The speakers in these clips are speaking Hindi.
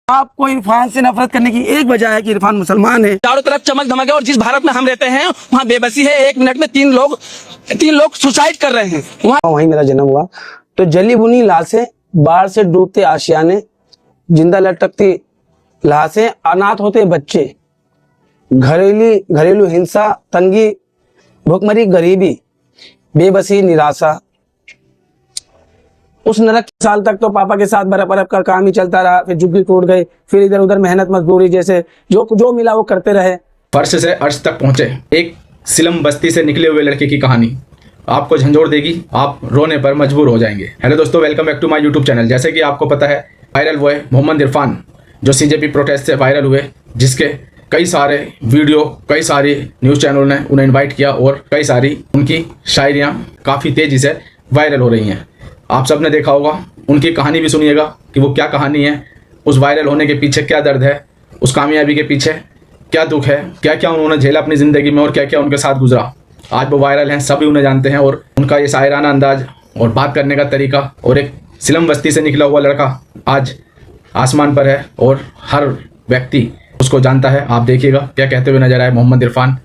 आपको इरफान से नफरत करने की एक वजह है कि इरफान मुसलमान है। चारों तरफ चमक धमक है और जिस भारत में हम रहते हैं वहाँ बेबसी है। 1 मिनट में तीन लोग सुसाइड कर रहे हैं। वहीं मेरा जन्म हुआ। तो जली बुनी लाशें, बाढ़ से डूबते आशियाने, जिंदा लटकती लाशें, अनाथ होते बच्चे, घरेलू हिंसा, तंगी, भुखमरी, गरीबी, बेबसी, निराशा। उस नरक साल तक तो पापा के साथ बर्फ का काम ही चलता रहा। फिर झुग्गी टूट गई, फिर इधर उधर मेहनत मजदूरी जैसे जो मिला वो करते रहे। फर्श से अर्श तक पहुंचे एक सिलम बस्ती से निकले हुए लड़के की कहानी आपको झंझोड़ देगी, आप रोने पर मजबूर हो जाएंगे। हेलो दोस्तों, welcome back to my YouTube channel. जैसे कि आपको पता है, वायरल हुए मोहम्मद इरफान जो सीजेपी प्रोटेस्ट से वायरल हुए, जिसके कई सारे वीडियो, कई सारी न्यूज़ चैनल ने उन्हें इन्वाइट किया और कई सारी उनकी शायरियाँ काफ़ी तेज़ी से वायरल हो रही हैं। आप सब ने देखा होगा, उनकी कहानी भी सुनिएगा कि वो क्या कहानी है, उस वायरल होने के पीछे क्या दर्द है, उस कामयाबी के पीछे क्या दुख है, क्या क्या उन्होंने झेला अपनी ज़िंदगी में और क्या क्या उनके साथ गुजरा। आज वो वायरल हैं, सभी उन्हें जानते हैं और उनका ये शायराना अंदाज और बात करने का तरीका और एक सिलम बस्ती से निकला हुआ लड़का आज आसमान पर है और हर व्यक्ति उसको जानता है। आप देखिएगा क्या कहते हुए नजर आए मोहम्मद इरफान,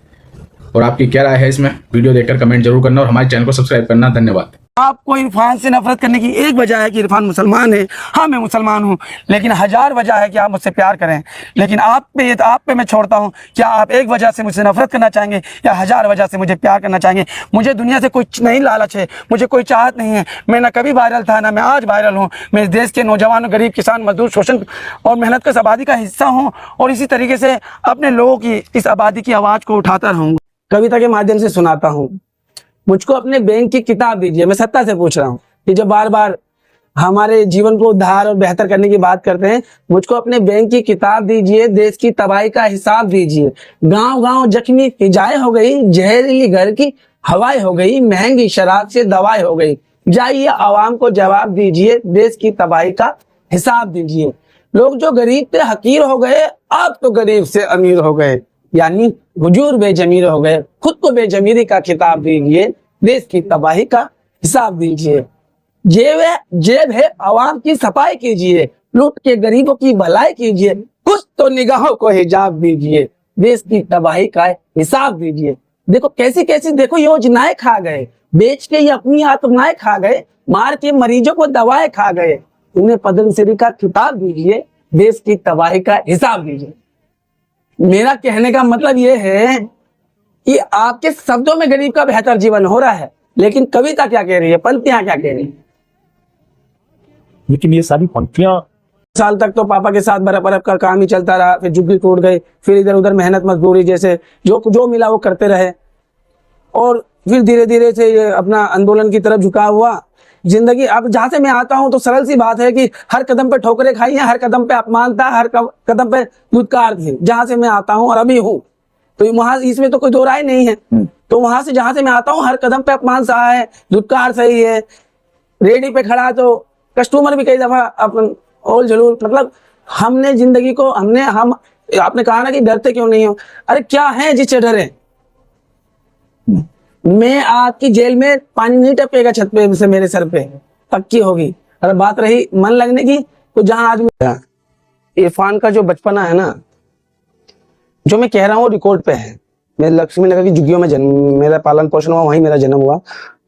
और आपकी क्या राय है इसमें, वीडियो देखकर कमेंट जरूर करना और हमारे चैनल को सब्सक्राइब करना। धन्यवाद। आपको इरफान से नफरत करने की एक वजह है कि इरफान मुसलमान है। हाँ, मैं मुसलमान हूँ, लेकिन हजार वजह है कि आप मुझसे प्यार करें। लेकिन आप पे मैं छोड़ता हूँ। क्या आप एक वजह से मुझसे नफरत करना चाहेंगे या हजार वजह से मुझे प्यार करना चाहेंगे? मुझे दुनिया से कोई नहीं लालच है, मुझे कोई चाहत नहीं है। मैं ना कभी वायरल था, ना मैं आज वायरल हूँ। मैं इस देश के नौजवानों, गरीब, किसान, मजदूर, शोषण और मेहनत कश आबादी का हिस्सा हूँ और इसी तरीके से अपने लोगों की, इस आबादी की आवाज़ को उठाता रहूँगा। कविता के माध्यम से सुनाता हूँ। मुझको अपने बैंक की किताब दीजिए। मैं सत्ता से पूछ रहा हूँ कि जब बार बार हमारे जीवन को उद्धार और बेहतर करने की बात करते हैं, मुझको अपने बैंक की किताब दीजिए, देश की तबाही का हिसाब दीजिए। गांव गांव जख्मी फिजाएं हो गई, जहरीली घर की हवाएं हो गई, महंगी शराब से दवाएं हो गई। जाइए आवाम को जवाब दीजिए, देश की तबाही का हिसाब दीजिए। लोग जो गरीब थे हकीर हो गए, अब तो गरीब से अमीर हो गए, यानी हुजूर बेजमीर हो गए। खुद को बेजमीरी का खिताब दीजिए, देश की तबाही का हिसाब दीजिए। जेब है आवाम की सफाई कीजिए, लूट के गरीबों की भलाई कीजिए। कुछ तो निगाहों को हिजाब दीजिए, देश की तबाही का हिसाब दीजिए। देखो कैसी कैसी देखो योजनाएं खा गए, बेच के ये अपनी आत्माएं खा गए, मार के मरीजों को दवाएं खा गए। उन्हें पद्मश्री का खिताब दीजिए, देश की तबाही का हिसाब दीजिए। मेरा कहने का मतलब यह है कि आपके शब्दों में गरीब का बेहतर जीवन हो रहा है, लेकिन कविता क्या कह रही है, पंक्तियां क्या कह रही है? लेकिन ये सारी पंक्तियां साल तक तो पापा के साथ बर्फ का काम ही चलता रहा। फिर झुग्गी टूट गई, फिर इधर उधर मेहनत मजदूरी जैसे जो मिला वो करते रहे और फिर धीरे धीरे से ये अपना आंदोलन की तरफ झुका हुआ जिंदगी। अब जहां से मैं आता हूं तो सरल सी बात है कि हर कदम पे ठोकरें खाई हैं, हर कदम पे अपमान था, हर कदम पे दुत्कार थे। जहां से मैं आता हूं और अभी हूं तो वहां, इसमें तो कोई दो राय नहीं है। तो वहां से जहां से मैं आता हूं हर कदम पे अपमान सहा है, दुत्कार सही है। रेडी पे खड़ा तो कस्टमर भी कई दफा अपन ओल जलूल, मतलब हमने जिंदगी को आपने कहा ना कि डरते क्यों नहीं हो। अरे क्या है जिससे डरे? मैं आपकी जेल में पानी नहीं टपकेगा छत पे से मेरे सर पे, पक्की होगी। अगर बात रही मन लगने की, तो जहां आदमी इरफान का जो बचपना है ना, जो मैं कह रहा हूँ रिकॉर्ड पे है। मैं लक्ष्मी नगर की झुग्गियों में मेरा पालन पोषण हुआ, वहीं मेरा जन्म हुआ।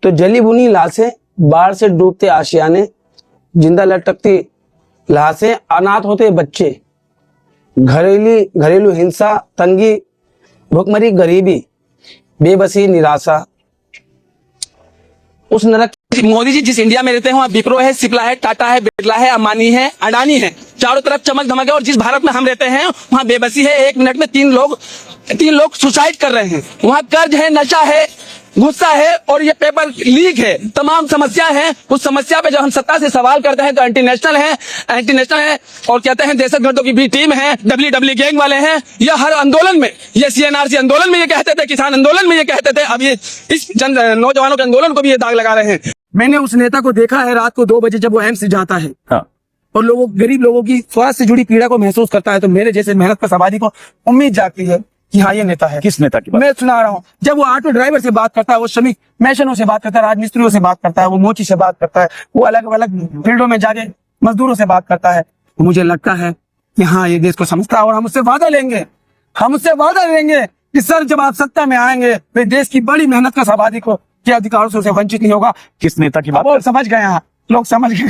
तो जली बुनी लाशें, बाढ़ से डूबते आशियाने, जिंदा लटकती लाशें, अनाथ होते बच्चे, घरेलू हिंसा, तंगी, भुखमरी, गरीबी, बेबसी, निराशा। उस नरक मोदी जी जिस इंडिया में रहते हैं वहाँ विप्रो है, सिप्ला है, टाटा है, बिरला है, अंबानी है, अडानी है। चारों तरफ चमक धमक है और जिस भारत में हम रहते हैं वहाँ बेबसी है। 1 मिनट में तीन लोग सुसाइड कर रहे हैं। वहाँ कर्ज है, नशा है, गुस्सा है और ये पेपर लीक है। तमाम समस्या है। उस समस्या पे जब हम सत्ता से सवाल करते हैं तो एंटी नेशनल है और कहते हैं दहशतगर्दों की भी टीम है, डब्ल्यू गैंग वाले हैं। यह हर आंदोलन में, ये CNRC आंदोलन में ये कहते थे, किसान आंदोलन में ये कहते थे, अब ये इस नौजवानों के आंदोलन को भी ये दाग लगा रहे हैं। मैंने उस नेता को देखा है रात को 2 बजे जब वो एम्स जाता है। हाँ। और गरीब लोगों की स्वास्थ्य से जुड़ी पीड़ा को महसूस करता है, तो मेरे जैसे मेहनत कश आबादी को उम्मीद जागती है कि हाँ ये नेता है। किस नेता की बात? मैं सुना रहा हूँ। जब वो ऑटो ड्राइवर से बात करता है, वो श्रमिक मैशनों से बात करता है, राजमिस्त्रियों से बात करता है, वो मोची से बात करता है, वो अलग अलग फील्डों में जाके मजदूरों से बात करता है, तो मुझे लगता है कि हाँ ये देश को समझता है, और हम उससे वादा लेंगे, कि सर जब आप सत्ता में आएंगे तो देश की बड़ी मेहनत का आबादी को के अधिकारों से उसे वंचित नहीं होगा। किस नेता की बात अब वो समझ गए हैं, लोग समझ गए।